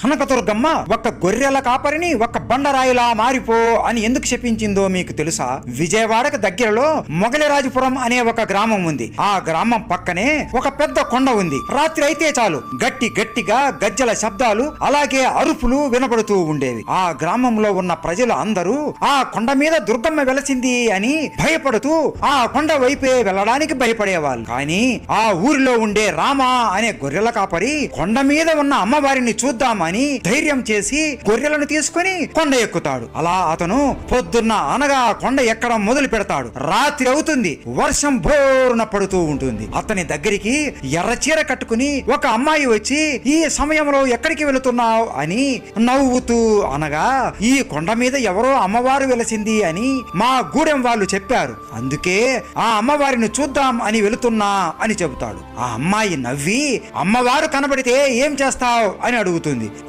కనకదుర్గమ్మ ఒక గొర్రెల కాపరిని ఒక బండరాయిలా మారిపో అని ఎందుకు శపించిందో మీకు తెలుసా? విజయవాడకు దగ్గరలో మొగలిరాజపురం అనే ఒక గ్రామం ఉంది. ఆ గ్రామం పక్కనే ఒక పెద్ద కొండ ఉంది. రాత్రి అయితే చాలు గట్టిగా గజ్జల శబ్దాలు అలాగే అరుపులు వినపడుతూ ఉండేవి. ఆ గ్రామంలో ఉన్న ప్రజలు అందరూ ఆ కొండ మీద దుర్గమ్మ వెలసింది అని భయపడుతూ ఆ కొండ వైపే వెళ్ళడానికి భయపడేవాళ్ళు. కానీ ఆ ఊరిలో ఉండే రామ అనే గొర్రెల కాపరి కొండ మీద ఉన్న అమ్మవారిని చూద్దామని ధైర్యం చేసి గొర్రెలను తీసుకుని కొండ ఎక్కుతాడు. అలా అతను పొద్దున్న అనగా కొండ ఎక్కడం మొదలు పెడతాడు. రాత్రి అవుతుంది, వర్షం భోరున పడుతూ ఉంటుంది. అతని దగ్గరికి ఎర్ర చీర కట్టుకుని ఒక అమ్మాయి వచ్చి ఈ సమయంలో ఎక్కడికి వెళుతున్నావు అని నవ్వుతూ అనగా, ఈ కొండ మీద ఎవరో అమ్మవారు వెలసింది అని మా గూడెం వాళ్ళు చెప్పారు, అందుకే ఆ అమ్మవారిని చూద్దాం అని వెళుతున్నా అని చెబుతాడు. ఆ అమ్మాయి నవ్వి అమ్మవారు కనబడితే ఏం చేస్తావు అని అడుగుతుంది.